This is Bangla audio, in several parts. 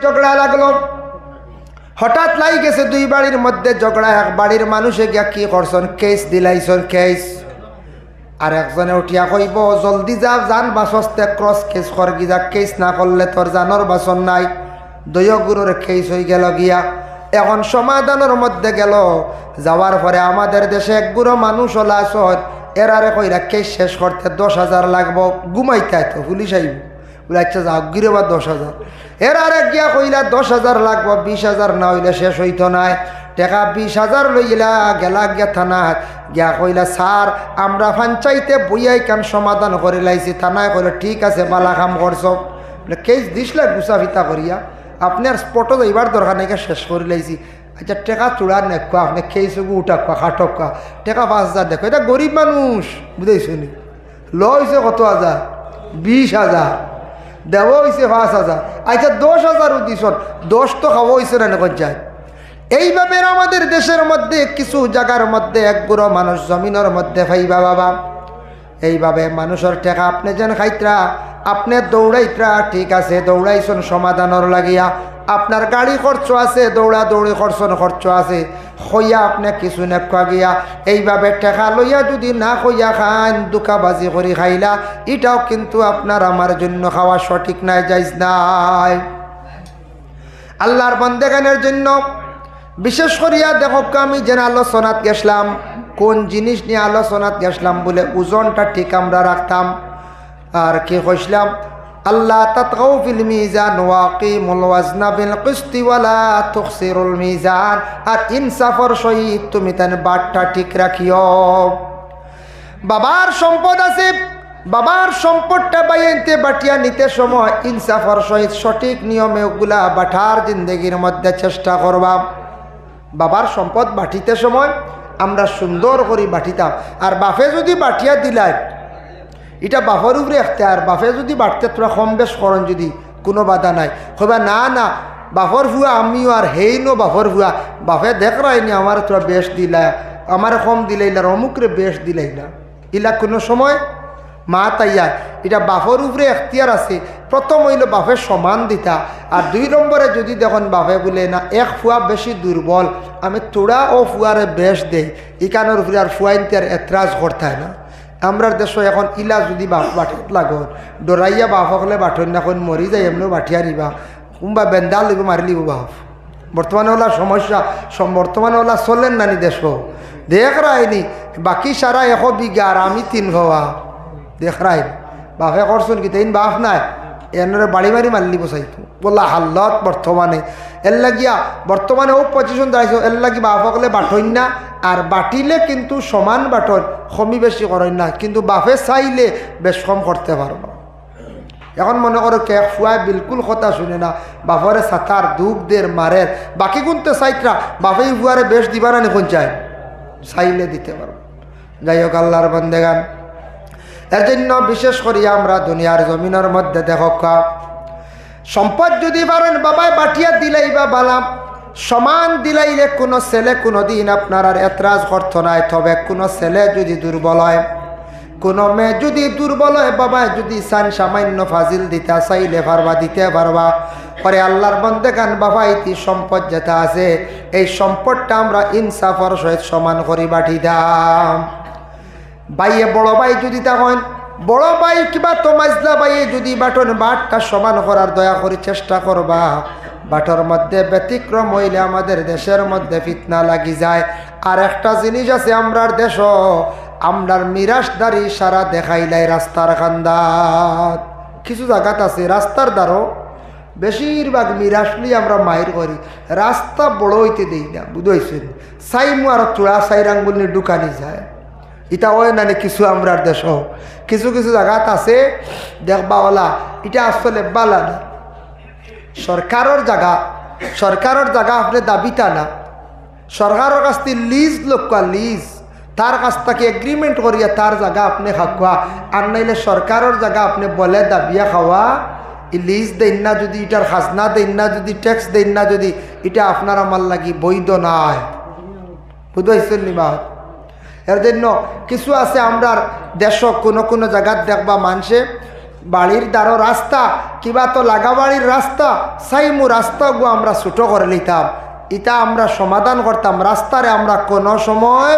ঝগড়া লাগলো। হঠাৎ লাই গেছে দুই বাড়ির মধ্যে ঝগড়া। এক বাড়ির মানুষে গিয়া কি করছেন, কেস দিলাইছেন, কেস। আর একজনে উঠিয়া কইব জলদি যা, জান বাসস্তে ক্রস কেস কর গিয়া, কেস না করলে তোর জানর বাসন নাই। দৈয় গুরুর কেস হয়ে গেল গিয়া। এখন সমাধানের মধ্যে গেল। যাওয়ার পরে আমাদের দেশে এক গুরু মানুষ হলা আসত, এরারে কইরা কেস শেষ করতে 10,000 লাগবো। ঘুমাইতে তো পুলিশ আইব বলে, আচ্ছা যাও গিরে বা 10,000। এরারে গিয়া কইলা 10,000 লাগবো, 20,000 না হইলে শেষ হইতো নাই। টাকা 20,000 লইলা গেলা গিয়া থানায় গিয়া কইলা, স্যার আমরা পঞ্চায়েতে বইয়াই কাম সমাধান করে লাইছি। থানায় কইল ঠিক আছে, বালা কাম করছ। বলে কেস দিসলে গুছা ফিতা করিয়া, আপনার স্পটও যাইবার দরকার নাকি, শেষ করে লাইছি। আচ্ছা টাকা চূড়ার নেকুয়া, আপনি কেস উঠা কুয়া খাটক কুয়া, টাকা 5,000 দেখো। এটা গরিব মানুষ, বুঝেছ নি? ল হয়েছে কত হাজার, 20,000 দেব হয়েছে 5,000। আচ্ছা 10,000ও দিস, 10 তো খাওয়া হয়েছে না যায়। এইভাবে আমাদের দেশের মধ্যে কিছু জায়গার মধ্যে এক গুঁড়ো মানুষ জমিনের মধ্যে ফাইবা বাবা। এইভাবে মানুষের টাকা আপনি যেন খাইতরা, আপনি দৌড়াইতরা, ঠিক আছে দৌড়াইছেন সমাধানের লাগিয়া, আপনার গাড়ি খরচ আছে, দৌড়া দৌড়ি খরচ আছে, হইয়া আপনি কিছু নেখা গিয়া এইভাবে টাকা লইয়া যদি না হইয়া খান, দুকাবাজি করে খাইলা, এটাও কিন্তু আপনার আমার জন্য খাওয়া সঠিক নাই, যাইজ নাই। আল্লাহর বান্দাগানের জন্য বিশেষ করিয়া দেখো, আমি যেন আলোচনাত গেছিলাম, কোন জিনিস নিয়ে আলোচনাত গেছিলাম বলে ওজনটা ঠিক আমরা রাখতাম। আর কি কইছিলাম, আল্লাহ তাতগাউ ফিল মিজান ওয়াকিমুল ওয়াজনা বিল কিসতি ওয়ালা তুখসিরুল মিজান। আর ইনসাফের সহিত তুমি তার বাটটা ঠিক রাখিও। বাবার সম্পদ আছে, বাবার সম্পদটা বাইনতে বাটিয়া নিতে সময় ইনসাফের সহিত সঠিক নিয়মে ওগুলা বাঠার জিন্দগির মধ্যে চেষ্টা করবা। বাবার সম্পদ বাটিতে সময় আমরা সুন্দর করে বাটিতাম। আর বাফে যদি বাটিয়া দিলাই, এটা বাফের উপরে এখতিয়ার, বাফে যদি বাটতে তোরা কম বেশ করেন, যদি কোনো বাধা নাই, কইবা না না বাফর ভুয়া আমিও আর হেই নো বাফর ভুয়া, বাফে দেখ রাইনি আমার তোরা বেশ দিলা, আমার কম দিলাইলা, অমুকরে বেশ দিলাইলা, ইলা কোনো সময় মা তাইয়া। এটা বাফর উপরে এখতিয়ার আছে। প্রথম হইল বাফের সমান দিতা। আর 2 নম্বরে যদি দেখুন বাফে বলে না এক ফুয়া বেশি দুর্বল, আমি তোড়া ও ফুয়ারে বেশ দেই, ইকানোর উপরে আর ফুয়াইনতে আর এতরাজ করতায় না। আমরার দেশ এখন ইলা যদি বাফ বাঠত লাগন, ডরাইয়া বাফ হলে বাঠন না কোন মরি যায়, এমনিও বাঠিয়া নিবা, কোনবা বেন্দা লইব মারি লিব বাফ। বর্তমানে ওলা সমস্যা, বর্তমানে ওলা চলেন নানি দেশ দেখ রায়নি, বাকি সারা 1 বিঘা আর আমি 3 হওয়া দেখ রায়। বাফে করছেন কি তাই বাফ নাই, এনারে বাড়ি বাড়ি মারলি বসাইতো বললা হাল্লত। বর্তমানে এর লাগিয়া বর্তমানে ও পজিশন দাঁড়াইছো, এর লাগি বাফ হলে বাঠইন না। আর বাটিলে কিন্তু সমান বাটন, কমি বেশি করেন না, কিন্তু বাফে চাইলে বেশ কম করতে পারবো। এখন মনে করো কে ফুয়ায় বিলকুল কথা শুনে না, বাফরে সাঁতার দুঃখ দের মারের, বাকি গুনতে চাইতরা বাফেই ফুয়ারে বেশ দিবা না নিখন চাই, চাইলে দিতে পারবো। যাই হোক আল্লাহর বান্দেগান, এর জন্য বিশেষ করিয়া আমরা দুনিয়ার জমিনের মধ্যে দেখো সম্পদ যদি পারেন বাবায় বাটিয়া দিলাই বা বালাম, সমান দিলাইলে কোনো ছেলে কোনো দিন আপনার আর এতরাজ করত নাই। তবে কোনো ছেলে যদি দুর্বল হয়, কোনো মেয়ে যদি দুর্বল হয়, বাবায় যদি চান সামান্য ফাজিল দিতে চাইলে পারবা, দিতে পারবা। পরে আল্লাহর বান্দাগান বাবা ইতি সম্পদ যেটা আছে, এই সম্পদটা আমরা ইনসাফের সহিত সমান করি বাটি দাম। ভাইয়ে বড় ভাই যদি তখন বড় ভাই কিবা তোমাজলা ভাইয়ে যদি বাটন বাটটা সমান করার দয়া করে চেষ্টা করবা। বাটর মধ্যে ব্যতিক্রম হইলে আমাদের দেশের মধ্যে ফিতনা লাগি যায়। আর একটা জিনিস আছে আমরার দেশ, আমরার মিরাজদারি সারা দেখাইলাই রাস্তার খান্দাত। কিছু জায়গাত আছে রাস্তার দ্বারও বেশিরভাগ মিরাজলি আমরা মাহির করি, রাস্তা বড় হইতে দিই না, বুঝেছেন? সাইমু আর চূড়া সাইরাঙ্গুল নিয়ে ঢুকানি যায়, এটা ওই না কিছু আমরার দেশ। কিছু কিছু জায়গাত আছে দেখবাওয়ালা, এটা আসলে বালা না, সরকারের জায়গা আপনি দাবিতা না, সরকারের কাছ থেকে লিজ লোকা লিজ, তার কাছ থেকে এগ্রিমেন্ট করিয়া তার জায়গা আপনি খাওয়া। আর নাইলে সরকারের জায়গা আপনি বলে দাবিয়া খাওয়া, লিজ দেন না যদি, এটার খাজনা দেন না যদি, ট্যাক্স দেন না যদি, এটা আপনার আমার লাগি বৈধ নয়, বুঝতে নিবা। এর জন্য কিছু আছে আমরার দেশ কোনো কোনো জায়গাত দেখবা মানুষে বাড়ির দ্বারো রাস্তা কিবা তো লাগা বাড়ির রাস্তা সাইমু রাস্তা গো আমরা ছোটো করে নিতাম, এটা আমরা সমাধান করতাম। রাস্তারে আমরা কোনো সময়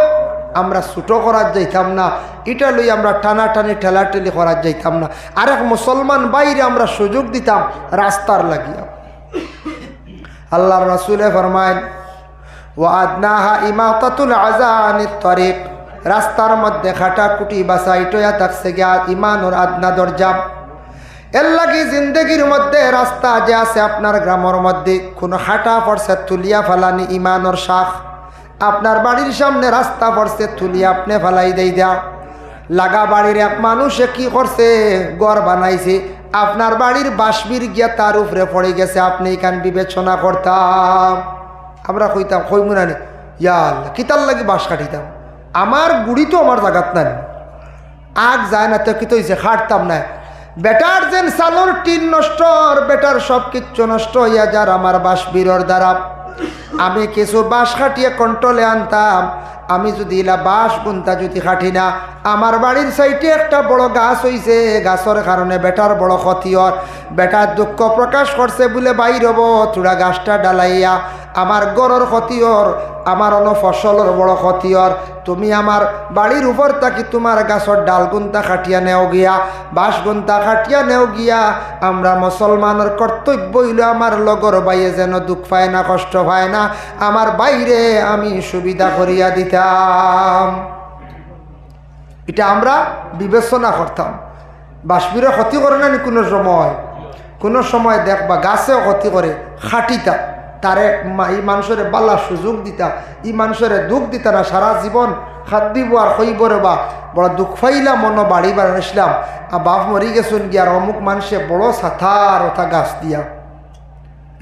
আমরা ছোটো করার যাইতাম না, এটা লই আমরা টানাটানি ঠেলাঠেলি করার যাইতাম না। আরেক মুসলমান বাইরে আমরা সুযোগ দিতাম রাস্তার লাগিয়া। আল্লাহর রাসূলে ফরমায় ওয়াদনাহা ইমাতাতুল আযা আনিত তরিক, রাস্তার মধ্যে খাটাকুটি বাসাইটয়া থাকছে গিয়া ইমানুর আদনা দরজা। এর লাগি জিন্দগির মধ্যে রাস্তা যে আছে আপনার গ্রামের মধ্যে কোনো হাঁটা পড়ছে তুলিয়া ফালানি ইমানোর শাখ। আপনার বাড়ির সামনে রাস্তা পড়ছে তুলিয়া আপনি ফালাই দেই দেয়া। লাগা বাড়ির এক মানুষে কি করছে ঘর বানাইছে, আপনার বাড়ির বাসবির গিয়া তার উপরে পড়ে গেছে, আপনি এখান বিবেচনা করতাম। আমরা কইতাম কইমুনানি ইয়া আল্লাহ কিতার লাগি বাস কাটিতাম, আমার গুড়ি তো আমার জাগাত নাই, আগ যায় না তো কি তৈছে খাটতাম না। বেটার যেন সালোর টিন নষ্ট, বেটার সব কিচ্ছু নষ্ট হইয়া যার আমার বাসবিরর দ্বারা। আমি কিছু বাঁশ খাটিয়ে কন্ট্রোলে আনতাম। আমি যদি ইলা বাঁশ গুনতা যদি খাটি না, আমার বাড়ির সাইডে একটা বড় গাছ হইছে, গাছের কারণে বেটার বড় ক্ষতি হর। বেটার দুঃখ প্রকাশ করছে বলে বাইর হব, তোরা গাছটা ডালাইয়া আমার গড়ের ক্ষতি হর, আমার অন্য ফসলের বড় ক্ষতি হর। তুমি আমার বাড়ির উপর থাকি তোমার গাছের ডাল গুন্তা খাটিয়া নেও গিয়া, বাঁশ গুন্তা খাটিয়া নেও গিয়া। আমরা মুসলমানের কর্তব্য হইল আমার লগর বাইয়ে যেন দুঃখ পায় না, কষ্ট পায় না, আমার বাইরে আমি সুবিধা করিয়া দিতাম। এটা আমরা বিবেচনা করতাম। বাসবিরে ক্ষতি করে না কোনো সময়, কোনো সময় দেখবা গাছেও ক্ষতি করে, খাটিতা তারে এই মানুষের বালা সুযোগ দিতা, এই মানুষের দুঃখ দিতা না। সারা জীবন খাদ দিব আর কইবরে বা বড় দুঃখ পাইলা মনো বাড়ি বানাইছিলাম, আর বাপ মরি গেছুন গিয়ার অমুক মানুষে বড় ছাথার ওঠা গাছ দিয়া।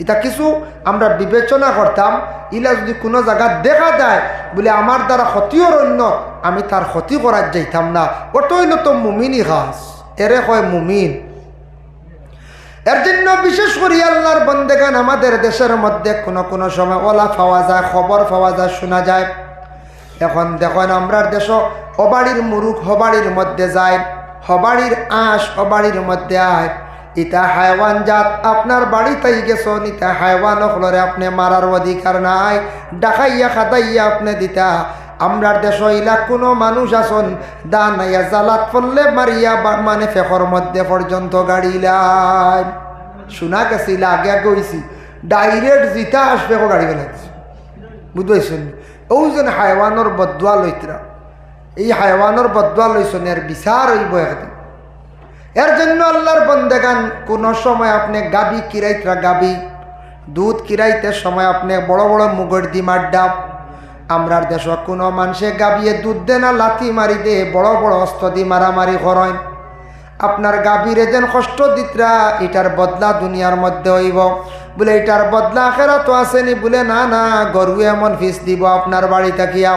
এটা কিছু আমরা বিবেচনা করতাম। ইলা যদি কোনো জায়গা দেখা যায় বলে আমার দ্বারা ক্ষতিও অন্য, আমি তার ক্ষতি করার যাইতাম না। ওটাই তো মুমিনই গাছ, এরে কয় মুমিন। এর জন্য বিশেষ করে আল্লাহর বন্দেগান আমাদের দেশের মধ্যে কোনো সময় ওলা পাওয়া যায়, খবর পাওয়া যায়, শোনা যায়। এখন দেখেন আমরা দেশ অবাড়ির মুরুখ হবাড়ির মধ্যে যায়, হবাড়ির আঁশ অবাড়ির মধ্যে আয়। ইটা হাইওয়ান জাত আপনার বাড়িতেই গেছেন, ইটা হাইওয়ান হলরে আপনি মারার অধিকার নাই, ডাকাইয়া খাদাইয়া আপনি দিতা। আমরার দেশ ইলা কোনো মানুষ আসন দানাইয়া জালাত পড়লে মারিয়া মানে ফেকর মধ্যে পর্যন্ত গাড়িলাই। শোনা গেছিল আগে আগে হয়েছি ডাইরেক্ট জিতা আসবে গাড়ি বেলাইছে, বুঝতে ও যেন হাইওয়ানোর বদুয়া লইতরা, এই হাইওয়ানোর বদুয়া লইছেন, এর বিচার হইব একদিন। এর জন্য আল্লাহর বন্দেগান কোনো সময় আপনি গাবি কিরাইতরা, গাবি দুধ কিরাইতে সময় আপনি বড় বড় মুগর ডিমার ডাব। আমরার দেশ কোনো মানুষে গাবিয়ে দুধ দে না, লাথি মারি দে, বড় বড় অস্ত্র দি মারামারি করেন। আপনার গাভীরে যেন কষ্ট দিতরা, এটার বদলা দুনিয়ার মধ্যে হইব বলে, এটার বদলা আখেরা তো আসেনি বলে, না না গরু এমন ফিস দিব আপনার বাড়ি থাকিয়া,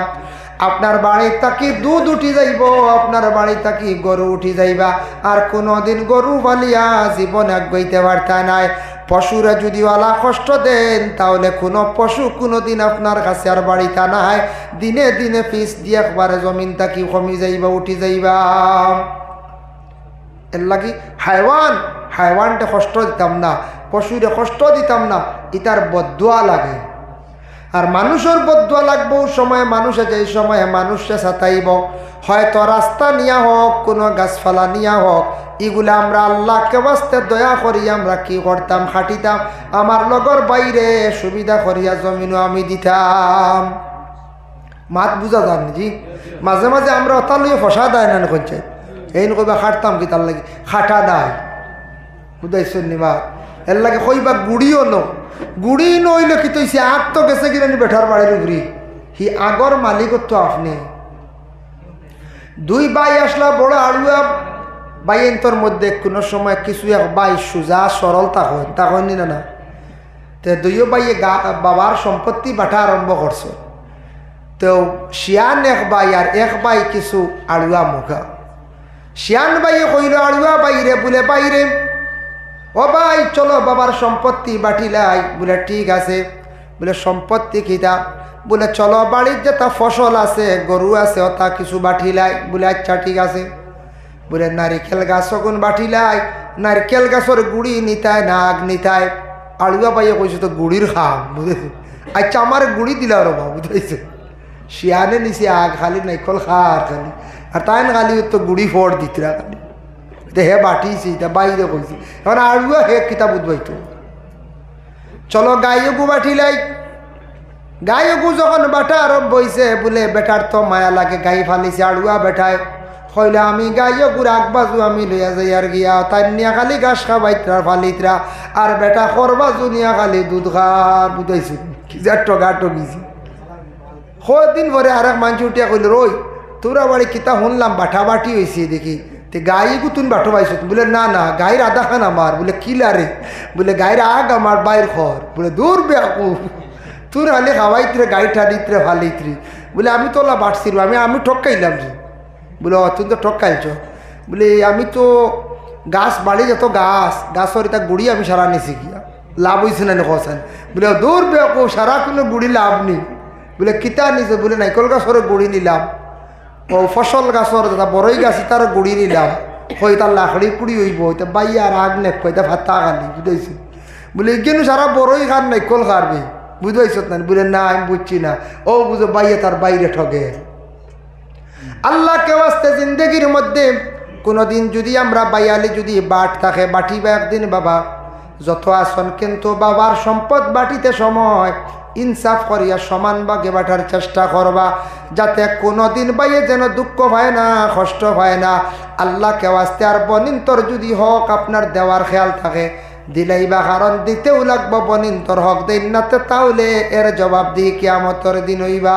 আপনার বাড়ি থাকি দুধ উঠি যাইব, আপনার বাড়ি থাকি গরু উঠি যাইবা। আর কোনোদিন গরু ফালিয়া জীবন আগাইতে পারতা নাই। পশুরা যদি ওয়ালা কষ্ট দেন তাহলে কোনো পশু কোনোদিন আপনার কাছে আর বাড়িতে নাই, দিনে দিনে ফিস দিয়ে একবারে জমিন থাকি কমি যাইবা, উঠি যাইবা। এর লাগি হাইওয়ানটা কষ্ট দিতাম না, পশুরে কষ্ট দিতাম না, ইতার বদুয়া লাগে। আর মানুষের বদুয়া লাগবো সময়, মানুষে যেই সময়ে মানুষে সাতাইব, হয়তো রাস্তা নিয়া হোক, কোনো গাছপালা নিয়া হোক, এগুলা আমরা আল্লাহকে বাস্তে দয়া করি আমরা কি করতাম, খাটিতাম। আমার লগর বাইরে সুবিধা করিয়া জমিনও আমি দিতাম। মাত বুঝা যান জি, মাঝে মাঝে আমরা ওটা লইয়ে ফসা দেয় না করছে, এই নকবা খাটতাম কি তার লাগে, খাটা নাই বুঝাইছেন নি মা। এর লাগে কইবা গুড়িও ন, গুড়ি নইলে কি তৈছে আগ তো গেছে কিনা বেঠার বাড়ির উপরি, হি আগর মালিক তো আপনি। দুই বাই আসলা বড় আড়ুয়া বাইন্তর মধ্যে কোনো সময় কিছু এক বাই সুজা সরল তখন না না, তো দুইও বাইয়ে বাবার সম্পত্তি বাটা আরম্ভ করছে। তো শিয়ান এক বাই আর এক বাই কিছু আড়ুয়া মুখা। শিয়ান বাইয়ে কইল আড়ুয়া বাইরে বলে, বাইরে ও ভাই চলো বাবার সম্পত্তি বাটিলাই। বলে ঠিক আছে। বলে সম্পত্তি কিতা? বলে চলো বাড়ির যেটা ফসল আছে, গরু আছে, ওটা কিছু বাটিলাই। বলে আচ্ছা ঠিক আছে। বলে নারিকেল গাছ গুণ বাটিলাই নারকেল গাছের গুড়ি নিতায় নাগ নিতায় আলুয়া পাইয়া কইছে তো গুড়ির খাম বুঝেছে আচ্ছা আমার গুড়ি দিলা রবা বুঝেছে শিয়ানে নিচে আগ খালি নাইকল খার খালি আর তাই খালি তো গুড়ি ফোড় দিতরা খালি হে বাটিছি এটা বাইরে কইছি এখন আলুয়া হে কিতাব বুঝবাইতো চলো গাইগু বাটিলাই গাইগু যখন বাটা আরম্ভ হইছে বলে বেটার তো মায়া লাগে গাই ফালিছে আলুয়া বেটায় হইলে আমি গাইগুর আগবাজু আমি লইয়া যাই আর গিয়া তাই নিয়া খালি ঘাস খাবাইতরা ফালিতরা আর বেটা করবাজু নিয়া খালি দুধ খার বুঝাইছে কি যা টগা টগিছি কদিন পরে আর এক মানুষ উঠিয়া কইল রই তোরা বাড়ি কিতা শুনলাম বাটা বাটি হয়েছে দেখি তে গাইগু তুমি বাটো পাইছ বলে না না গাইর আধা খান আমার বলে কিলারে বলে গাইর আগ আমার বাইর খর বলে দূর বেকু তোর হালে খাওয়াইতরে গাই ঠাডিতরে ফালিতরে বলে আমি তোলা বাটছিল আমি ঠকাইলাম রে বলে তুমি তো ঠকাইছ বলে আমি তো গাছ বাড়ি যত গাছর এটা গুড়ি আমি সারা নিছি গিয়া লাভ হয়েছে না কসান বলে দূর বেকু সারা কোনো গুড়ি লাভ নেই বলে কিতা নিছে বলে নাইকল গাছর গুড়ি নিলাম ও ফসল গাছর দাদা বড়ই গাছ তার গুড়ি নিলাম হই তার লাকড়ি পুড়ি হইব এটা বাইয়া আর আগ নেক এটা ভাতা খালি বুঝাইছে বলে কেন সারা বড়ই খার নাইকল খারবে বুঝাইছ না বলে না আমি বুঝছি না ও বুঝো বাইয়া তার বাইরে ঠগে আল্লাহ কেউ আসতে জিন্দগির মধ্যে কোনোদিন যদি আমরা বাইয়ালি যদি বাট থাকে বাটিবা একদিন বাবা যত আসন কিন্তু বাবার সম্পদ বাটিতে সময় ইনসাফ করিয়া সমান ভাগে বাটার চেষ্টা করবা যাতে কোনোদিন বাইয়ে যেন দুঃখ হয় না কষ্ট হয় না আল্লাহ কেউ আসতে আর বনিন্তর যদি হক আপনার দেওয়ার খেয়াল থাকে দিলাইবা কারণ দিতেও লাগবো বনিন্তর হক দেন নাতে তাহলে এর জবাব দিয়ে কিয়ামতের দিন হইবা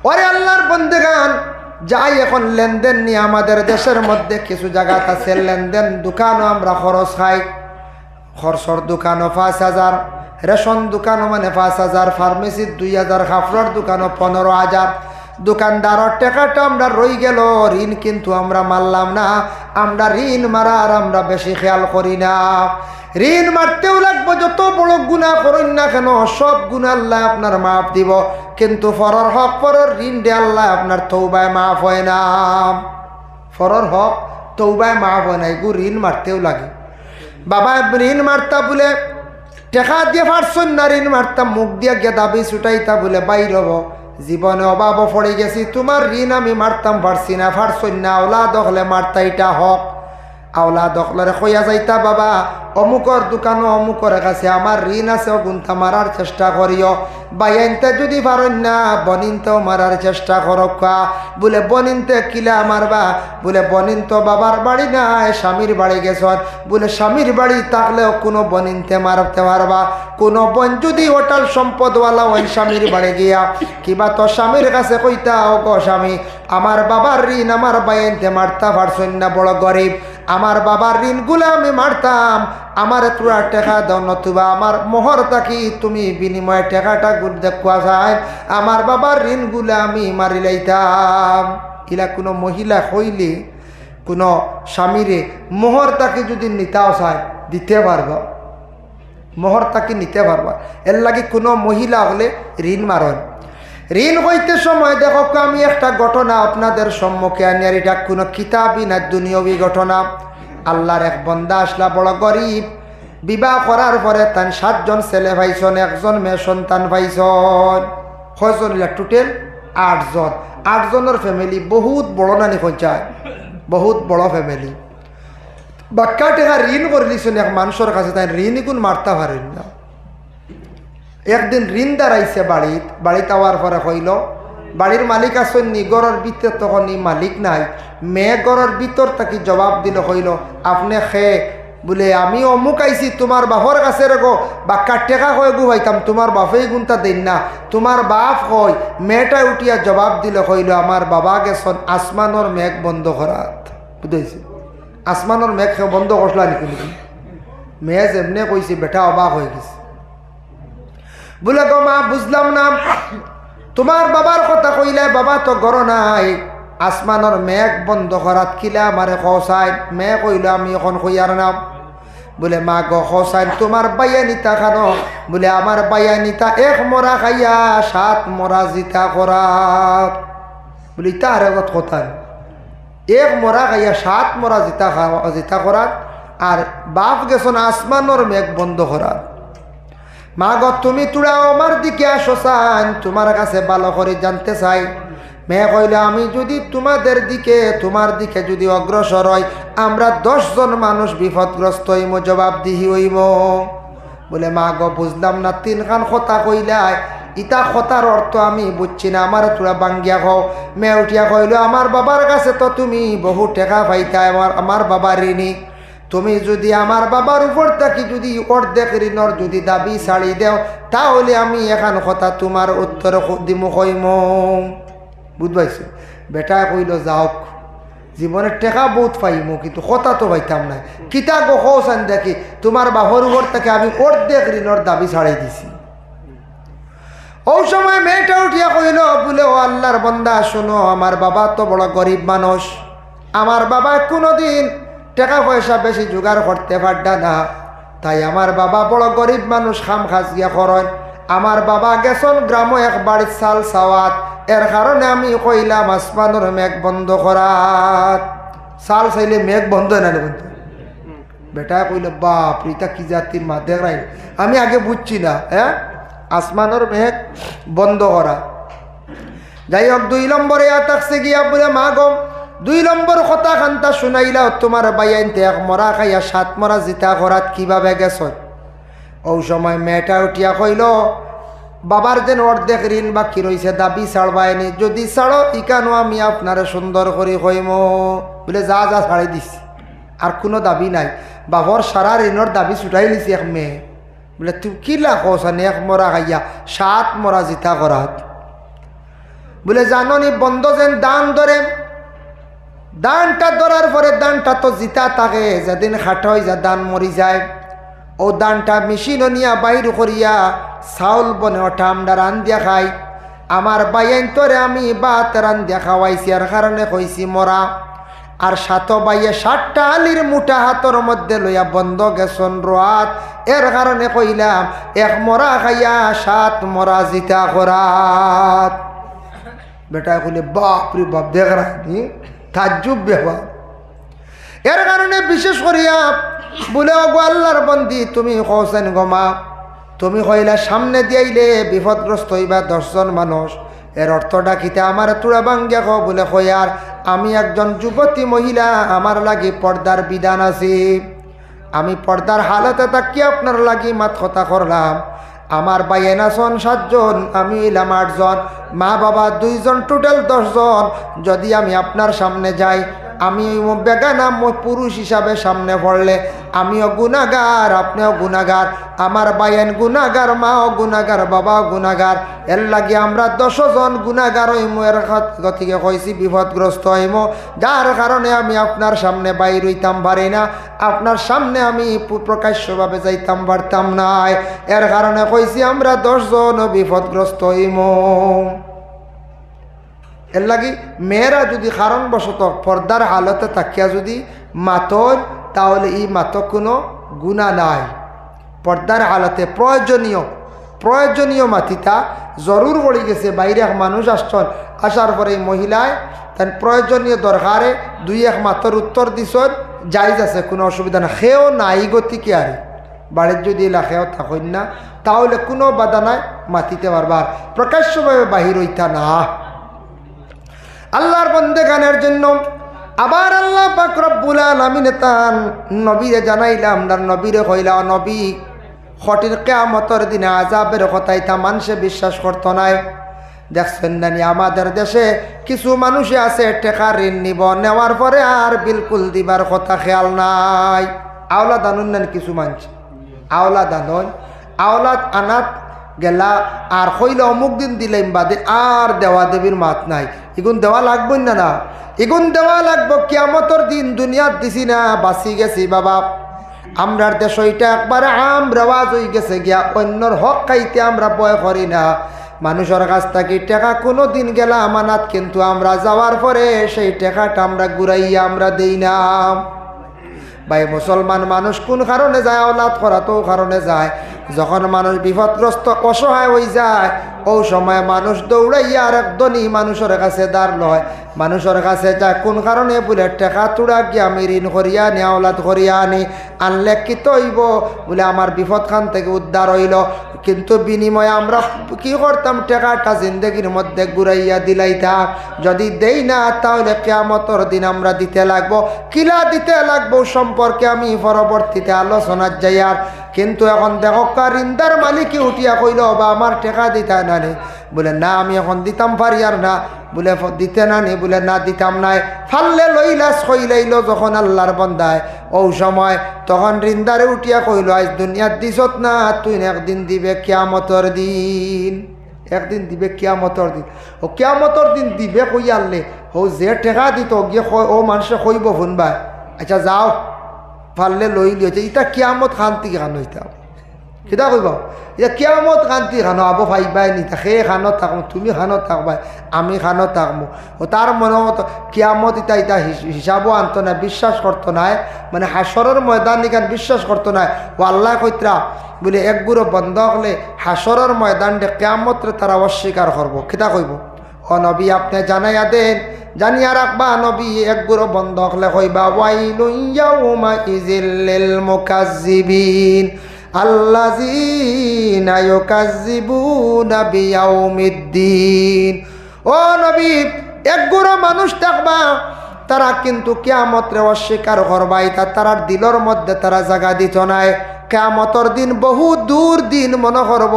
ওরে আল্লাহর বন্দেগান যাই এখন লেনদেন নিয়ে আমাদের দেশের মধ্যে কিছু জায়গা আছে লেনদেন দোকানও আমরা খরচ খাই খরচর দোকানও 5,000 রেশন দোকানও মানে 5,000 ফার্মেসির 2,000 কাপড়ের দোকানও 15,000 দোকানদারের টাকাটা আমরা রই গেল ঋণ কিন্তু আমরা মারলাম না আমরা ঋণ মারার আমরা বেশি খেয়াল করি না ঋণ মারতেও লাগবো যত বড় গুনাহ করেন না কেন সব গুনাহ আল্লাহ আপনার মাফ দিব কিন্তু ফরর হক ফরর ঋণ দে আল্লাহ আপনার তওবায় মাফ হয় না ফরর হক তওবায় মাফ হয় না এগু ঋণ মারতেও লাগে বাবা ঋণ মারতা বলে টাকা দিয়ে পারছন না ঋণ মারতাম মুখ দিয়ে গিয়ে দাবি ছুটাইতা বলে বাইর হব জীবনে অভাব পড়ে গেছি তোমার ঋণ আমি মারতাম পারছি না পারছন না আওলাদ হলে মারতা এটা হক আওলাদ হকলরে কইয়া যাইতা বাবা অমুকর দোকানও অমুকর কাছে আমার ঋণ আছে গুনতা মারার চেষ্টা করিও বাইনতে যদি পারেন না বনিনতেও মারার চেষ্টা করকা বলে বনিনতে কিলা মারবা বলে বনিন তো বাবার বাড়ি নাই স্বামীর বাড়ি গেছন বলে স্বামীর বাড়ি থাকলেও কোনো বনিনতে মারতে পারবা কোনো বন যদি হোটেল সম্পদওয়ালা ওই স্বামীর বাড়ি গিয়া কিবা তো স্বামীর কাছে কইতা ও গো স্বামী আমার বাবার ঋণ আমার বাইনতে মারতা পারছন না বড় গরিব আমার বাবার ঋণগুলো আমি মারতাম আমার তোরা টাকা দাও নতুবা আমার মোহর থাকি তুমি বিনিময়ে টাকাটা দেখুয়া যায় আমার বাবার ঋণগুলো আমি মারি লাইতাম ইলা কোনো মহিলা হইলে কোনো স্বামীরে মোহর তাকে যদি নিতাও চায় দিতে পারবা মোহর তাকে নিতে পারবা এর লাগে কোনো মহিলা হলে ঋণ মারন ঋণ হইতে সময় দেখো আমি একটা ঘটনা আপনাদের সম্মুখে আনি আর এটা কোনো কিতাবই না দুনিয়াবি ঘটনা আল্লাহর এক বন্দা আসলা বড় গরিব বিবাহ করার পরে তার 7 জন ছেলে ভাইছন 1 জন মেয়ে সন্তান ভাইছন কয়জন টোটাল 8 জন 8 জনের ফ্যামিলি বহুত বড় নানি পঞ্চায়েত বহুত বড় ফ্যামিলি বাক্কা টাকা ঋণ করে দিয়েছেন এক মানুষের কাছে তাই ঋণই কোন মারতে পারেন না একদিন ঋণ দাঁড়াইছে বাড়িতে আওয়ার পরে হইল বাড়ির মালিক আসেন নি গড়ের ভিতর তখন মালিক নাই মেয়ে গড়ের ভিতর তাকে জবাব দিল হইল আপনি খে বলে আমি অমুক আইছি তোমার বাপর কাছে রেগো বাক্কার টেকা হয়ে গু হইতাম তোমার বাপেই গুনতা দেন না তোমার বাপ হয় মেয়েটা উঠিয়া জবাব দিল হইল আমার বাবা গেছন আসমানোর মেঘ বন্ধ করাত বুঝেছি আসমানোর মেঘ বন্ধ করলা নাকি মেয়ে যেমনে কইছে বেটা অবাক হয়ে গেছে বলে গো মা বুঝলাম না তোমার বাবার কথা কইলে বাবা তো গড় নাই আসমানোর মেঘ বন্ধ করাত কিলা আমারে খসাই মেয়ে কইল আমি এখন কইয়ার নাম বলে মা গো খসাইন তোমার বাইয়ানিতা খানো বলে আমার বাইয়ানিতা 1 মরা খাইয়া 7 মরা জিতা করাত বলি তার আগত কথা এক মরা খাইয়া 7 মরা জিতা করার, আর বাপ গেছন আসমানোর মেঘ বন্ধ করার। মা গো তুমি তোরা আমার দিকে আসো চান, তোমার কাছে ভালো করে জানতে চাই। মেয়ে কইল আমি যদি তোমার দিকে যদি অগ্রসর হয়, আমরা 10 জন মানুষ বিপদগ্রস্ত হইম, জবাবদিহি হইম। বলে মা গো বুঝলাম না, 3 খান কথা কইলাই, ইটা কথার অর্থ আমি বুঝছি না, আমার তোরা বাঙ্গিয়া খাও। মেয়ে উঠিয়া কইল আমার বাবার কাছে তো তুমি বহু টাকা পাইতা, আমার বাবা ঋণী। তুমি যদি আমার বাবার উপর থাকি যদি অর্ধেক ঋণর যদি দাবি ছাড়ি দেও, তাহলে আমি এখান কথা তোমার উত্তর দিমু কইম। বুঝবাইছো? বেটা কইল যাওক, জীবনের টেকা বহুত পাইমু কিন্তু কথা তো পাইতাম না। কিতা গো হৌসান দেখি তোমার বাবার উপর থেকে আমি অর্ধেক ঋণর দাবি ছাড়াই দিছি। ওই সময় মেয়েটা উঠিয়া কইল বলে ও আল্লাহর বান্দা শোনো, আমার বাবা তো বড় গরিব মানুষ, আমার বাবা কোনোদিন টাকা পয়সা বেশি জোগাড় করতে পারডা না, তাই আমার বাবা বড় গরিব মানুষ, খাম খাজিয়া করেন। আমার বাবা গেছন গ্রাম এক বাড়ির চাল চাওয়াত, এর কারণে আমি কইলাম আসমানোর মেঘ বন্ধ করাত। চাল চাইলে মেঘ বন্ধ না বন্ধু। বেটা কইল বাপ রিতা কি জাতির মা দেখাই, আমি আগে বুঝছি না। হ্যাঁ, আসমানোর মেঘ বন্ধ করা। যাই হোক 2 নম্বরে থাকছে গিয়া বলে মা গম 2 নম্বর কথা খান্তা শুনাইলাও, তোমার বাইয়াইনতে 1 মরা খাইয়া 7 মরা জিতা করাত কিভাবে গেছ? ওই সময় মেয়েটা উঠিয়া কইল বাবার যেন অর্ধেক ঋণ বাকি রয়েছে, দাবি ছাড়বায়নি, যদি ছাড়ো ইকানো আমি আপনারে সুন্দর করে কইম। বলে যা যা ছাড়াই দিছি, আর কোনো দাবি নাই। বাবার সারা ঋণর দাবি ছুটাই লিছি এক মেয়ে। বলে তুই কি লাখসানি 1 মরা খাইয়া 7 মরা জিতা করাত? বলে জাননি বন্ধ যেন দান ধরে, দানটা ধরার পরে দানটা তো জিতা থাকে, যেদিন খাট হয়ে যা দান মরি যায়, ও দানটা মেশিন নিয়া বাইর করিয়া চাউল বনে ওঠা আমরা রান্ধিয়া খাই। আমার বাইন তোরে আমি বাত রান্ধিয়া খাওয়াইছি, আর কারণে কইছি মরা। আর 7 বাইয়ে 7টা আলির মুঠা হাতর মধ্যে লইয়া বন্ধ গেছন রাত, এর কারণে কইলাম 1 মরা খাইয়া 7 মরা জিতা করাত। বেটা কইলে বাপ রে বাপ, দেখ রাখি তাজ্জুব ব্যবহার। এর কারণে বিশেষ করিয়া বলে গো আল্লাহর বন্দি তুমি কওছেন গমা, তুমি কইলা সামনে দিয়াইলে বিপদগ্রস্ত হইবা 10 জন মানুষ, এর অর্থটা কিতা আমার তুড়া বাঙ্গিয়া কও? বলে কয়ার আমি একজন যুবতী মহিলা, আমার লাগি পর্দার বিধান আছে, আমি পর্দার হালতে থাকি আপনার লাগি মাত কথা করলাম। আমার বাইয়েন আছেন 7 জন, আমি হইলাম 8 জন, মা বাবা 2 জন, টোটাল 10 জন। যদি আমি আপনার সামনে যাই, আমি বেগানা পুরুষ হিসাবে সামনে পড়লে আমিও গুনাহগার, আপনিও গুনাহগার, আমার বাইয়েন গুনাহগার, মাও গুনাহগার, বাবাও গুনাহগার, এর লাগি আমরা 10 জন গুনাহগার হইমু। এর গতিকে কইছি বিপদগ্রস্ত হইমু, যার কারণে আমি আপনার সামনে বাইর হইতাম পারি না, আপনার সামনে আমি প্রকাশ্যভাবে যাইতাম পারতাম না, এর কারণে কইছি আমরা 10 জন বিপদগ্রস্ত হইমু। এর লাগি মেয়েরা যদি কারণবশত পর্দার হালতে থাকিয়া যদি মাতন, তাহলে এই মাতক কোনো গুনাহ নাই। পর্দার হালতে প্রয়োজনীয় মাতিতা জরুর পড়ে গেছে, বাইরে এক মানুষ আসছেন, আসার পরে এই মহিলায় তার প্রয়োজনীয় দরকারে 2-1 মাতর উত্তর দিছন, জায়জ আছে, কোনো অসুবিধা না। সেও নাই গতিকে আর বাড়ির যদি এলাকাও থাকেন না, তাহলে কোনো বাধা নাই, মাতিতে পারবার, প্রকাশ্যভাবে বাহির হইতা না। আল্লাহর বন্দেগানের জন্য আবার আল্লাহ পাক রব্বুল আলামিন তান নবীরে জানাইলাম, তার নবীরে কইলা নবী কঠিন কিয়ামতের দিনে আযাবের কথাই তা মানুষে বিশ্বাস করতো নাই। দেখছেন নানি আমাদের দেশে কিছু মানুষ আছে টাকা ঋণ নিব, নেওয়ার পরে আর বিলকুল দিবার কথা খেয়াল নাই। আওলাদ আনুন নেন কিছু মানুষ, আওলাদ আনন, আওলাদ আনাত গেলা আর কইলে অমুক দিন দিলাম বাদে আর দেওয়া দেবীর মাত নাই, এগুন দেওয়া লাগবই না, না এগুন দেওয়া লাগবো কিয়ামতের দিন। দুনিয়ার দিছি না, বাঁচি গেছি বাবা। আমরার দেশ ওইটা একবারে আম রেওয়াজ হয়ে গেছে গিয়া, অন্যর হক খাইতে আমরা ভয় করি না। মানুষের কাছ থেকে টাকা কোনো দিন গেলা আমানত, কিন্তু আমরা যাওয়ার পরে সেই টাকাটা আমরা ঘুরাইয়া আমরা দেই না। ভাই মুসলমান মানুষ কোন কারণে যায় আওলাদ করা? তো কারণে যায় যখন মানুষ বিপদগ্রস্ত অসহায় হয়ে যায়, ও সময় মানুষ দৌড়াইয়া আর এক ধনী মানুষের কাছে দাঁড় লয়, মানুষের কাছে যায় কোন কারণে বলে টেকা তুড়া গিয়ে আমি ঋণ করিয়া আনি, আওলাদ করিয়া আনি, আনলে কি তৈব বলে আমার বিপদ খান থেকে উদ্ধার হইল। কিন্তু বিনিময়ে আমরা কি করতাম, টেকাটা জিন্দগির মধ্যে ঘুরাইয়া দিলাইতাম। যদি দেই না তাহলে কিয়ামতের দিন আমরা দিতে লাগবো। কিলা দিতে লাগবো সম্পর্কে আমি পরবর্তীতে আলোচনা যাই। আর কিন্তু এখন দেখো ঋণদার মালিকই উঠিয়া কইল বা আমার টেকা দিতে না নে, বলে না আমি এখন দিতাম পারি আর না, বলে দিতে না নি, বলে না দিতাম নাই। ফাললে লইলাস কইলাইল যখন আল্লাহর বন্দায় ও সময়, তখন ঋণদারে উঠিয়া কইল আজ দুনিয়ার দিছত না, তুই একদিন দিবে কিয়ামতের দিন, একদিন দিবে কিয়ামতের দিন। ও কিয়ামতের দিন দিবে কই আনলে ও যে টেকা দিত গিয়ে ও মানুষে কইব শুনবা আচ্ছা যাও ফাললে লই লিয়েছে, ইটা কিয়ামত খান্তি খান হইতাম কিতা কইব, এটা কিয়ামত খান্তি খানো আবো ভাইবাই নিতা সে খানো থাকবো, তুমি খানো থাকবাই, আমি খানো থাকবো। ও তার মনে হতো কিয়ামত ইটা ইটা হিসাবও আনতো না, বিশ্বাস করতো নাই, মানে হাসরের ময়দান নিকান বিশ্বাস করতো নাই। ও আল্লাহ কইতরা বলে একগুলো বন্ধ হলে হাসরের ময়দানটা কিয়ামতরে তারা অস্বীকার করবো, কিতা কইব। ও নবী আপনি জানাইয়া দেন, জানিয়া রাখবা নবী একগুলো বন্ধ হলে কইবা ওয়াইলুন ইয়াউমা ইযিল লিল মুকাজ্জিবিন আল্লাযীনা ইউকাজ্জিবুনা বিয়াউমিদ্দিন। ও নবী একগুলো মানুষ থাকবা তারা কিন্তু কিয়ামতরে অস্বীকার করবা, এটা তারার দিলের মধ্যে তারা জায়গা দিত নাই। কিয়ামতের দিন বহু দূর দিন মনে করব,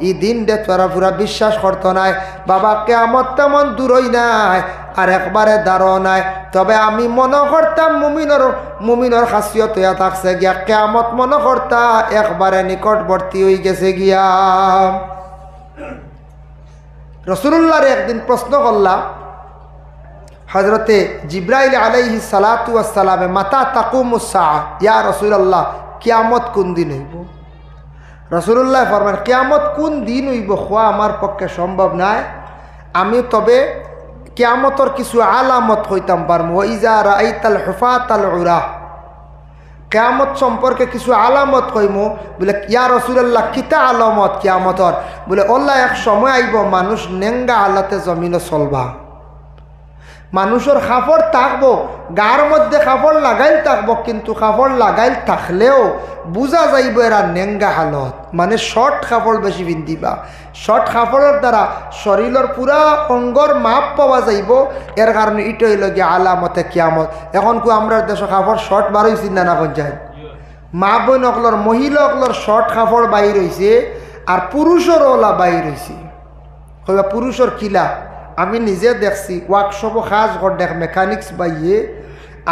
এই দিন দে তারা পুরা বিশ্বাস করতো নাই। বাবা কিয়ামত তেমন দূরই নাই আর একবারে দাঁড়ো নাই। তবে আমি মনে করতাম মুমিনের খাসিয়ত হইয়া থাকছে গিয়া কিয়ামত মনে করতা একবারে নিকটবর্তী হয়ে গেছে গিয়া। রাসূলুল্লাহর একদিন প্রশ্ন করলাম হযরতে জিবরাইল আলাইহিস সালাতু ওয়াস সালামে, মাতা তাকুমুস সাআ ইয়া রাসূলুল্লাহ, কিয়ামত কোন দিন হইব? রাসূলুল্লাহ ফরমান কিয়ামত কোন দিন হইব খোয়া আমার পক্ষে সম্ভব নাই, আমি তবে কিয়ামতর কিছু আলামত হইতাম পারবো। ইজা রাআইতাল হুফাতাল উরা, কিয়ামত সম্পর্কে কিছু আলামত কইমু। বলে ইয়া রাসূলুল্লাহ কিতা আলামত কিয়ামতর? বলে আল্লাহ এক সময় আইব মানুষ নেঙ্গা হালাতে জমিনে চলবা, মানুষের কাপড় থাকবো, গার মধ্যে কাপড় লাগাইল থাকবো, কিন্তু কাপড় লাগাইল থাকলেও বুঝা যাইব এরা নেঙ্গা হালত, মানে শর্ট কাপড় বেশি পিন্ধিবা। শর্ট কাপড়ের দ্বারা শরীরের পুরা অঙ্গর মাপ পাওয়া যাইব, এর কারণে ইটো হইল গিয়ে আলামতে কিয়ামত। এখন কো আমরা দেশ কাপড় শর্ট বার হয়েছি না না কোন যায়, মা বোন অকলর মহিলা অকলর শর্ট কাপড় বাইর হয়েছে আর পুরুষের ওলা বাইর হয়েছে। কইবা পুরুষের কিলা, আমি নিজে দেখছি ওয়ার্কশপও কাজ কর দেখ মেকানিক্স বাইয়ে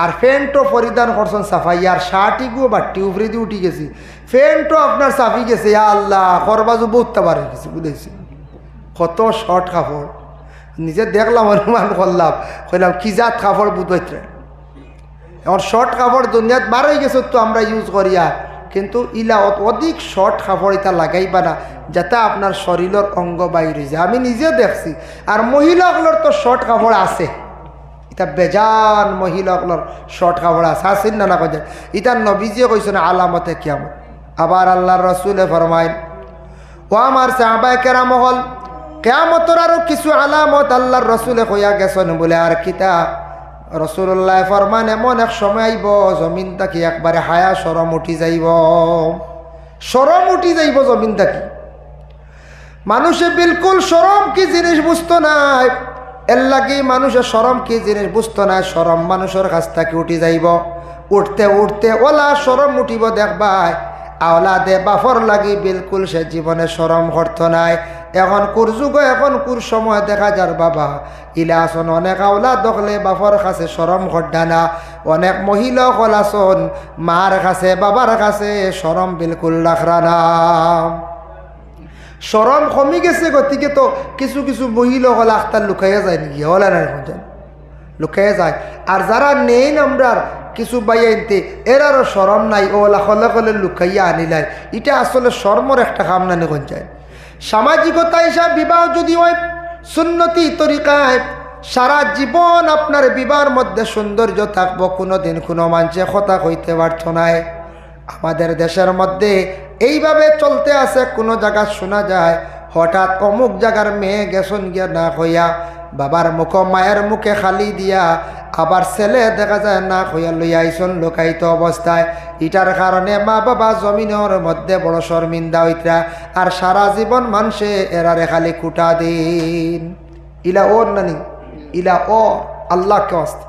আর প্যান্টও পরিধান করছেন সাফাই, আর শার্টিগুলো বাট্টি উপরে দিয়ে উঠি গেছি, প্যান্টও আপনার সাফি গেছে। আল্লাহ করবাজু বহুতটা বার হয়ে গেছে, বুঝেছি কত শর্ট কাপড়। নিজে দেখলাম অনুমান করলাম, কইলাম কি জাত কাপড় বুঝতে। এখন শর্ট কাপড় দুনিয়াত বার হয়ে গেছে তো আমরা ইউজ করিয়া, কিন্তু ইলা অধিক শর্ট কাপড় এটা লাগাইবা না যাতে আপনার শরীরের অঙ্গ বাইর হয়ে যায়। আমি নিজে দেখছি। আর মহিলাগুলোর তো শর্ট কাপড় আছে, এটা বেজান মহিলাগুলোর শর্ট কাপড় আছে, আসেন না না কইছেন। এটা নবীজিয়ে কইছেন আলামতে কিয়ামত। আবার আল্লাহর রাসূলে ফরমায় ও আমার সাহাবায়ে কেরাম হল কিয়ামতের আরো কিছু আলামত আল্লাহর রাসূলে কইয়া গেছেন। বলে আর কিতা? রাসূলুল্লাহ ফরমান এমন এক সময় আইব জমিন থাকি একবারে হায়া শরম উঠি যাইব, শরম উঠি যাইব জমিন থাকি। মানুষে বিলকুল শরম কি জিনিস বুঝতো নাই, এর লাগি মানুষের শরম কি জিনিস বুঝতো না। শরম মানুষের কাছ থেকে উঠি যাইব, উঠতে উঠতে ওলা শরম উঠিব দেখবাই আওলাদে বাফর লাগি বিলকুল সে জীবনে শরম করতো নাই। এখন কুর যুগ, এখন কুর সময় দেখা যার বাবা ইলা আসন অনেক আওলাদ দেখলে বাফর কাছে শরম করডা না, অনেক মহিলা কল আসন মার কাছে বাবার কাছে শরম বিলকুল রাখরা না, শরম কমে গেছে। গতিকে তো কিছু কিছু মহিলা হল আখতার লুকাইয়া যায় নাকি, হলে না লুকাইয়া যায়। আর যারা নেই আমরার কিছু বাইয়াইতে এরারও শরম নাই, ওলা হলে হলে লুকাইয়া আনিলাই। এটা আসলে শর্মর একটা কাম না নিখন যায়। সামাজিকতা হিসাব বিবাহ যদি হয় সুন্নতি তরিকায়, সারা জীবন আপনার বিবাহের মধ্যে সৌন্দর্য থাকবো, কোনো দিন কোনো মানুষে কথা কইতে পারত নাই। আমাদের দেশের মধ্যে এইভাবে চলতে আছে। কোনো জায়গা শোনা যায় হঠাৎ অমুক জায়গার মেয়ে গেছন গিয়া না হইয়া বাবার মুখ মায়ের মুখে খালি দিয়া আবার ছেলে দেখা যায় না হইয়া লইয়া আইসন লোকায়িত অবস্থায়। এটার কারণে মা বাবা জমিনের মধ্যে বড় শর্মিন্দা হইতরা আর সারা জীবন মানুষে এরারে খালি কুটা দিন। ইলা ওর নানি ইলা ও আল্লাহ কে অস্ত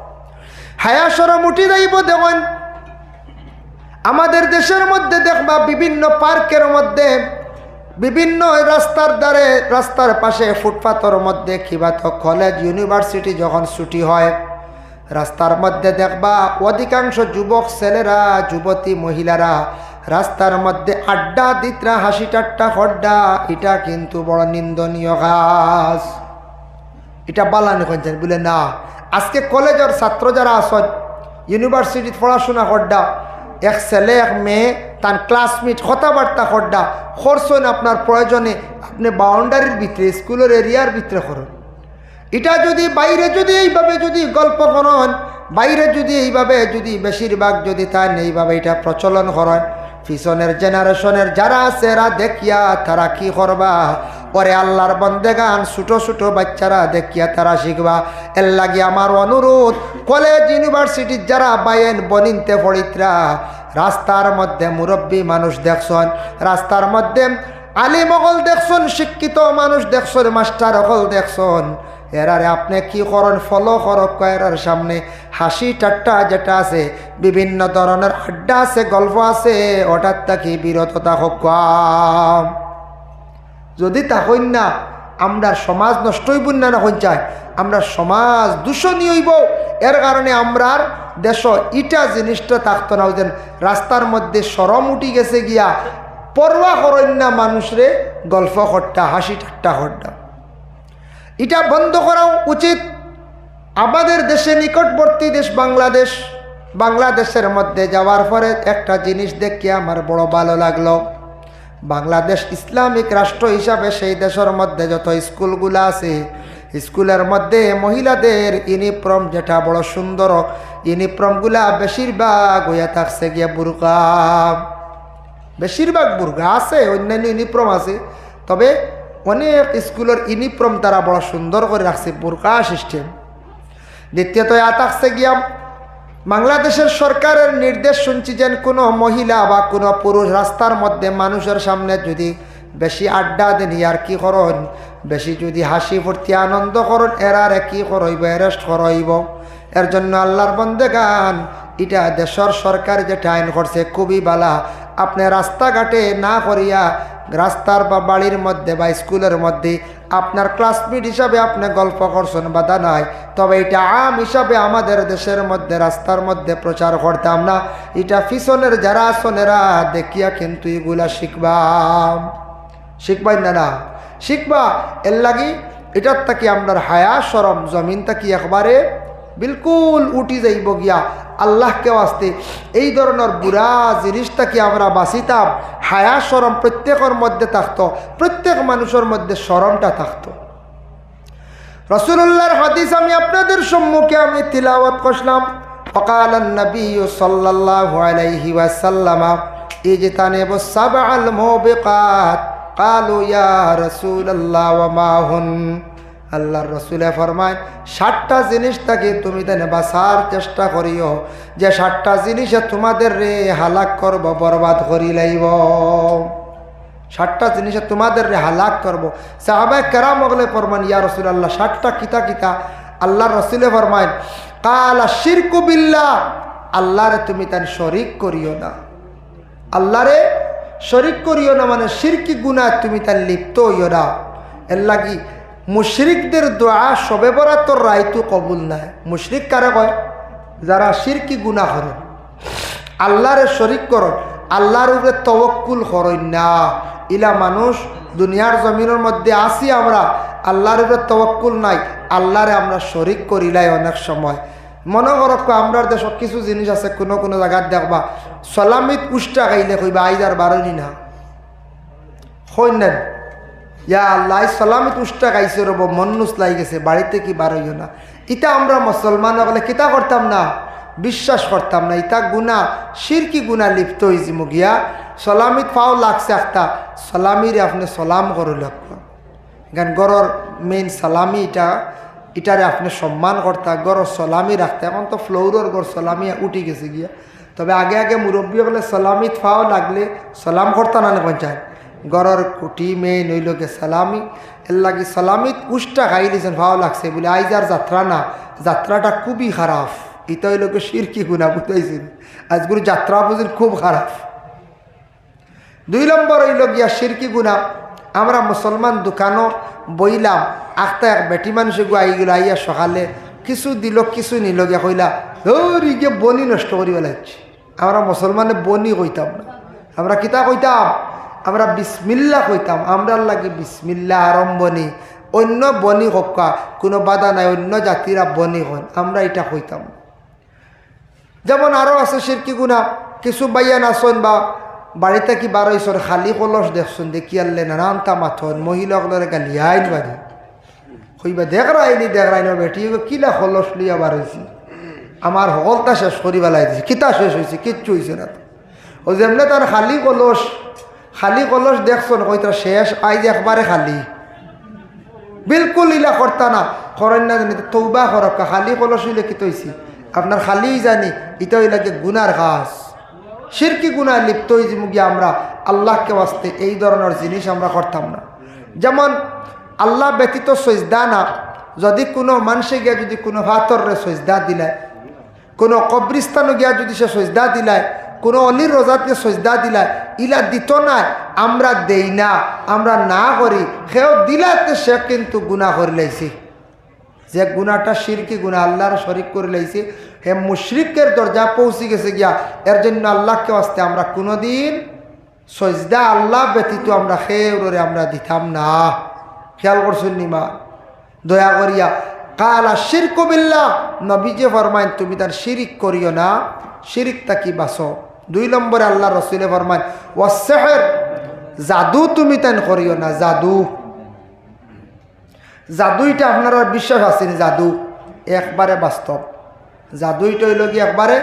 হায়া শরম উঠি যাইব। দেখুন আমাদের দেশের মধ্যে দেখবা বিভিন্ন পার্কের মধ্যে বিভিন্ন রাস্তার ধারে রাস্তার পাশে ফুটপাতের মধ্যে কিবা তো কলেজ ইউনিভার্সিটি যখন ছুটি হয় রাস্তার মধ্যে দেখবা অধিকাংশ যুবক ছেলেরা যুবতী মহিলারা রাস্তার মধ্যে আড্ডা দিতরা হাসি ঠাট্টা খড্ডা। এটা কিন্তু বড় নিন্দনীয় কাজ। এটা বালানি করছেন বলে না। আজকে কলেজের ছাত্র যারা আসন ইউনিভার্সিটিতে পড়াশোনা খড্ডা এক ছেলে এক মেয়ে তার ক্লাসমেট কথাবার্তা খড্ডা করছেন আপনার প্রয়োজনে আপনি বাউন্ডারির ভিতরে স্কুলের এরিয়ার ভিতরে করুন। এটা যদি বাইরে যদি এইভাবে যদি গল্প করেন বাইরে যদি এইভাবে যদি বেশিরভাগ যদি তাই এইভাবে এটা প্রচলন করেন পিছনের জেনারেশনের যারা আছে এরা দেখিয়া তারা কি করবা পরে আল্লাহর বন্দেগান ছোটো ছোটো বাচ্চারা দেখিয়া তারা শিখবা। এর লাগে আমার অনুরোধ কলেজ ইউনিভার্সিটির যারা বাইন বনিনতে পড়িতরা রাস্তার মধ্যে মুরব্বী মানুষ দেখছন রাস্তার মধ্যে আলিম অকল দেখছন শিক্ষিত মানুষ দেখছন মাস্টার অকল দেখছন এরারে আপনি কি করেন ফলো করক এরার সামনে হাসি ঠাট্টা যেটা আছে বিভিন্ন ধরনের আড্ডা আছে গল্প আছে ওটার থাকি বিরত থাকক। যদি তা হইন না আমরা সমাজ নষ্ট হইব না হইন চাই আমরা সমাজ দূষণীয় হইব। এর কারণে আমরার দেশ ইটা জিনিসটা থাকতো না। যেন রাস্তার মধ্যে শরম উঠি গেছে গিয়া পরোয়া করেন না মানুষরে গল্প হট্টা হাসি ঠাট্টা হট্টা। এটা বন্ধ করা উচিত। আমাদের দেশে নিকটবর্তী দেশ বাংলাদেশ বাংলাদেশের মধ্যে যাওয়ার পরে একটা জিনিস দেখে আমার বড় ভালো লাগলো। বাংলাদেশ ইসলামিক রাষ্ট্র হিসাবে সেই দেশের মধ্যে যত স্কুলগুলো আছে স্কুলের মধ্যে মহিলাদের ইউনিফর্ম যেটা বড় সুন্দর ইউনিফর্মগুলা বেশিরভাগ হইয়া থাকছে গিয়া বুরকা। বেশিরভাগ বুরকা আছে অন্যান্য ইউনিফর্ম আছে তবে অনেক স্কুলের ইউনিফর্ম তারা বড় সুন্দর করে রাখছে বুরকা সিস্টেম। দ্বিতীয়ত থাকছে গিয়া বাংলাদেশের সরকারের নির্দেশ শুনছি যেন কোনো মহিলা বা কোনো পুরুষ রাস্তার মধ্যে মানুষের সামনে যদি বেশি আড্ডা দেন আর কি করন বেশি যদি হাসি ফুর্তি আনন্দ করন এরারে কি করইব অ্যারেস্ট করইব। এর জন্য আল্লাহর বন্দেগান এটা দেশের সরকার যেটা আইন করছে খুবই বালা। আপনি রাস্তাঘাটে না করিয়া রাস্তার বা বাড়ির মধ্যে বা স্কুলের মধ্যে আপনার ক্লাসমেট হিসাবে আপনি গল্প করছেন বাধা নাই, তবে এটা আম হিসাবে আমাদের দেশের মধ্যে রাস্তার মধ্যে প্রচার করতাম না। এটা পিছনের যারা আসনেরা দেখিয়া কিন্তু এগুলা শিখবাই না শিখবা। এর লাগি এটার তাকি আপনার হায়া শরম জমিন তাকি একবারে বিলকুল উঠি যাইব গিয়া। আল্লাহকে আসতে এই ধরনের বুড়া জিনিসটাকে আমরা বাঁচিতাম। হায়া শরম প্রত্যেকের মধ্যে থাকতো, প্রত্যেক মানুষের মধ্যে শরমটা থাকতো। রাসূলুল্লাহর হাদিস আমি আপনাদের সম্মুখে আমি তিলাওয়াত করলাম। فقال النبي صلى الله عليه وسلم اجتنبوا السبع الموبقات قالوا يا رسول الله وما هن। আল্লাহর রাসূল ফরমায় 7টা জিনিস থেকে তুমি তানে বাঁচার চেষ্টা করিও যে 7টা জিনিসে তোমাদের রে হালাক করব বরবাদ করি লাইব। 7টা জিনিসে তোমাদের রে হালাক করব। সাহাবায়ে কেরাম ওগুলো ফরমান ইয়া রাসূলুল্লাহ 7টা কিতা কিতা? আল্লাহর রাসূল ফরমায় কালা শিরকু বিল্লাহ, আল্লাহরে তুমি তান শরীক করিও না। আল্লাহরে শরীক করিও না মানে শিরকি গুনাহ তুমি তান লিপ্ত হইও না। এর লাগি মুশরিকদের দোয়া সবে বরাতর রাইতু কবুল নাই। মুশরিক কারে কয়? যারা শিরকি গুনাহ করেন, আল্লাহরে শরীক করেন, আল্লাহর উপরে তাওয়াক্কুল করেন না। ইলা মানুষ দুনিয়ার জমিনের মধ্যে আসি আমরা আল্লাহর উপরে তাওয়াক্কুল নাই, আল্লাহরে আমরা শরীক করিলাই। অনেক সময় মনে করক আমরার দেশত কিছু জিনিস আছে কোনো কোনো জায়গায় দেখবা সলামিত উষ্টা খাইলে কইবা আইদার বারণি না হইনেন ইয়া আল্লাহ সালামিত উষ্টা খাইছে রব মন্নুস লাই গেছে বাড়িতে কি বার হইও না। ইটা আমরা মুসলমান হলে কিতা করতাম না, বিশ্বাস করতাম না। ইতা গুণা শিরকি গুণা লিপ্ত হয়েছি মুগিয়া। সলামিত পাও লাগছে একটা সলামিরে আপনি সলাম করো লাগবে। এখান গড়র মেইন সালামি এটারে আপনি সম্মান করতা গড় সালামি রাখতে। এখন তো ফ্লোরের গড় সালামি উঠি গেছে গিয়া, তবে আগে আগে মুরব্বী হলে সালামিত ফাও লাগলে সালাম করতা না পঞ্চায়েত গড়র কুটি মেইন হইলকে সালামি। এর লাগে সালামিত উষ্টা খাই দিয়েছেন ফাও লাগছে বলে আইজার যাত্রা না, যাত্রাটা খুবই খারাপ। এটা হইলকে শিরকি গুণা বুঝাইছেন, আজগুলো যাত্রা বুঝেন খুব খারাপ। 2 নম্বর হইল গিয়া শিরকি গুণা। আমরা মুসলমান দোকানও বইলাম, আখতা এক বেটি মানুষে গো আইগুলো আইয়া সকালে কিছু দিল কিছু নিল গিয়া কইলা ধরি গিয়ে বনি নষ্ট করি বেলাচ্ছি। আমরা মুসলমানে বনি কইতাম না, আমরা কিতা কইতাম, আমরা বিসমিল্লা কইতাম। আমরা লাগে বিসমিল্লা আরম্ভনি, অন্য বনি হকা কোনো বাধা নাই, অন্য জাতিরা বনি হন, আমরা এটা কইতাম। যেমন আরও আছে শিরকি গুণা, কিছু বাইয়ান আসন বা বাড়িতে কি বারোইছর খালি কলস দেখছুন, দেখি আনলে নানান তামাথন মহিলাগুলোর গালি আইন বাড়ি কইবা দেখরাইনি বেটি কিলা কলস লিয়া বারইছি, আমার হকলটা শেষ করি বেলাই দিছে। কিতা শেষ হয়েছে? কিচ্ছু হয়েছে না। ও যেমনে তার খালি কলস দেখছন কইতা শেষ, আইজ একবারে খালি, বিলকুল ইলা করতা না। করেন না জানি তৌবা করকা, খালি কলস হইলে কি তৈছি আপনার খালি জানি এটা হইলাকে গুনার ঘাস, শিরকি গুনায় লিপ্ত হয়ে গিয়ে আমরা আল্লাহকে বাঁচতে এই ধরনের জিনিস আমরা করতাম না। যেমন আল্লাহ ব্যতীত সজদা না, যদি কোনো মানুষে গিয়া যদি কোনো ফাতরে সজদা দিলায়, কোনো কবরিস্তানে গিয়া যদি সে সজদা দিলায়, কোনো অলির রোজাতে সজদা দিলায়, ইলা দিত না, আমরা দেই না, আমরা না করি, সেও দিলাতে সে কিন্তু গুনাহ করে লাইছে। যে গুনাহটা শিরকি গুনাহ, আল্লাহর শরিক করে লাইছে, হে মুশরিকের দরজা পৌঁছে গেছে গিয়া। এর জন্য আল্লাহকে বাস্তে আমরা কোনোদিন সজদা আল্লাহ ব্যতীত আমরা খেউরে আমরা দিতাম না। খেয়াল করছেন নিমা দয়া করিয়া। কালা শিরকু বিল্লাহ, নবীজি ফরমাইন তুমি তার শিরিক করিও না, শিরিকটা কি বাসো। 2 নম্বরে আল্লাহ রসুলে ফরমাইন ওয়াসসিহর, জাদু তুমি তান করিও না। জাদুইটা আপনার বিশ্বাস আছেন? জাদু একবারে বাস্তব, জাদুইটা হইল কি একবারে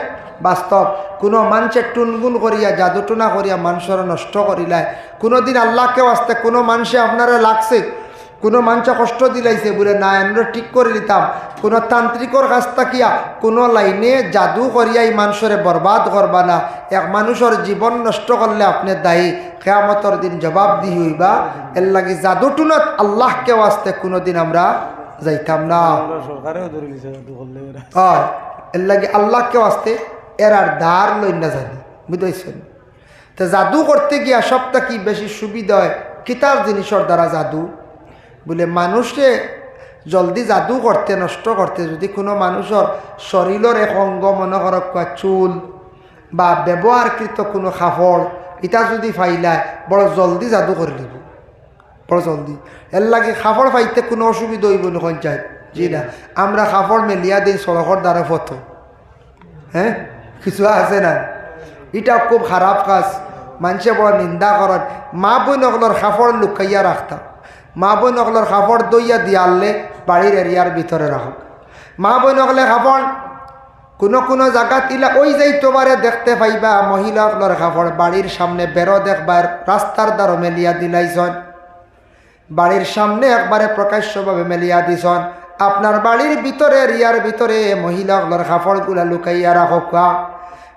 বাস্তব। কোনো মানুষের টুনগুন করিয়া জাদু টুনা করিয়া মানুষের নষ্ট করিলায় কোনোদিন আল্লাহকে আসতে কোনো মানুষে আপনারা লাগছে, কোনো মানুষে কষ্ট দিলাইছে বলে না আমরা ঠিক করে দিতাম, কোনো তান্ত্রিকর কাছ থাকিয়া কোনো লাইনে জাদু করিয়া এই মানুষের বরবাদ করবা না। এক মানুষের জীবন নষ্ট করলে আপনি দায়ী, কিয়ামতের দিন জবাবদিহি হইবা। এর লাগি জাদু টুনাত আল্লাহকে আসতে কোনোদিন আমরা যাইতাম না। এর লাগে আল্লাহকে আসতে এরার দ্বার লই না জানি, বুঝতেছেন? তো জাদু করতে গিয়া সবটা কি বেশি সুবিধা হয় কিতার জিনিসের দ্বারা জাদু বলে মানুষে জলদি জাদু করতে নষ্ট করতে, যদি কোনো মানুষের শরীরের এক অঙ্গ মনে করক চুল বা ব্যবহারকৃত কোনো কাপড় এটা যদি ফাইলায় বড় জলদি জাদু করে দিব, বড় জলদি। এর লাগে কাপড় ফাইতে কোনো অসুবিধা হইব না পঞ্চায়েত, জি না। আমরা কাপড় মেলিয়া দিই সড়কের দ্বারা ফত, হ্যাঁ কিছু আছে না, এটা খুব খারাপ কাজ, মানুষে বড় নিন্দা করেন। মা বোন অগলর কাপড় লুকাইয়া রাখতাম, মা বোন অগলর কাপড় দইয়া দিয়ে আনলে বাড়ির এরিয়ার ভিতরে রাখক। মা বোন অগলে কাপড় কোনো জায়গা ইলা ওই যাই তোমারে দেখতে পাইবা মহিলা অগলর কাপড় বাড়ির সামনে বেরো দেখবার রাস্তার দ্বারা মেলিয়া দিলাইছন, বাড়ির সামনে একবারে প্রকাশ্যভাবে মেলিয়া দিছন। আপনার বাড়ির ভিতরে এরিয়ার ভিতরে মহিলা অগলর কাপড়গুলা লুকাইয়া রাখা।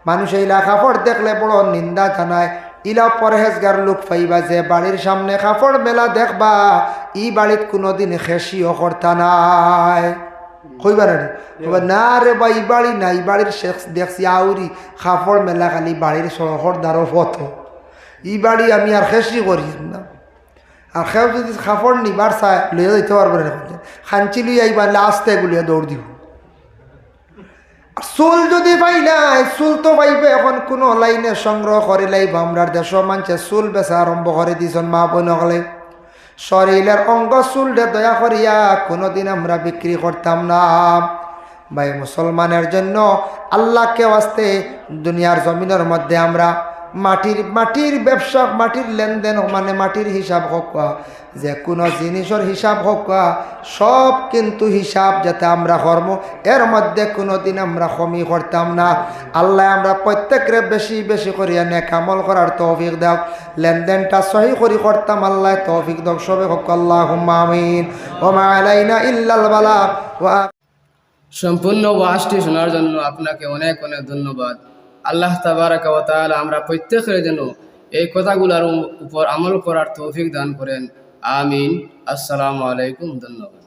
মানুষ এইলা কাপড় দেখলে বড় নিন্দা জানায়। ইলা পরহেজগার লোক পাইবা যে বাড়ির সামনে কাপড় মেলা দেখবা ই বাড়িত কোনোদিন খেসিও করতা নাই, কইবা না রে বা ই বাড়ি না, ই বাড়ির দেখছি আউরি কাপড় মেলা খালি বাড়ির সড়কর দ্বারো পথ, ই বাড়ি আমি আর খেসি করি না। আর সেও যদি কাপড় নিবার চায় লইয়া যাইতে পারবে না, খাঞ্চি লইয়া আইবা লাস্টে গুলিয়া দৌড় দিব। চুল যদি পাইলাই, চুল তো পাইবে এখন কোনো লাইনে সংগ্রহ করে লাইব। আমরা দেশ মানুষে চুল বেচা আরম্ভ করে দিয়েছেন মা বোন হলে। শরীরের অঙ্গ চুলটা দয়া করিয়া কোনোদিন আমরা বিক্রি করতাম না। ভাই মুসলমানের জন্য আল্লাহকে আসতে দুনিয়ার জমিনের মধ্যে আমরা মাটির ব্যবসা, মাটির লেনদেন মানে মাটির হিসাব হোক, যে কোনো জিনিসের হিসাব হোক, সব কিন্তু হিসাব যাতে আমরা কর্ম এর মধ্যে কোনো দিন আমরা কমি করতাম না। আল্লাহ আমরা প্রত্যেকরে বেশি বেশি করিয়া নেক আমল করার তৌফিক দাও, লেনদেনটা সহি করি করতাম আল্লাহ তৌফিক দাও সবে হোক। আল্লাহুম্মা আমিন। ওয়া মা আলাইনা ইল্লাল বালাগ। সম্পূর্ণ ওয়াজটি শোনার জন্য আপনাকে অনেক অনেক ধন্যবাদ। আল্লাহ তাবারাকা ওয়া তাআলা আমরা প্রত্যেকের জন্য এই কথাগুলোর উপর আমল করার তৌফিক দান করেন। আমিন। আসসালামু আলাইকুম। ধন্যবাদ।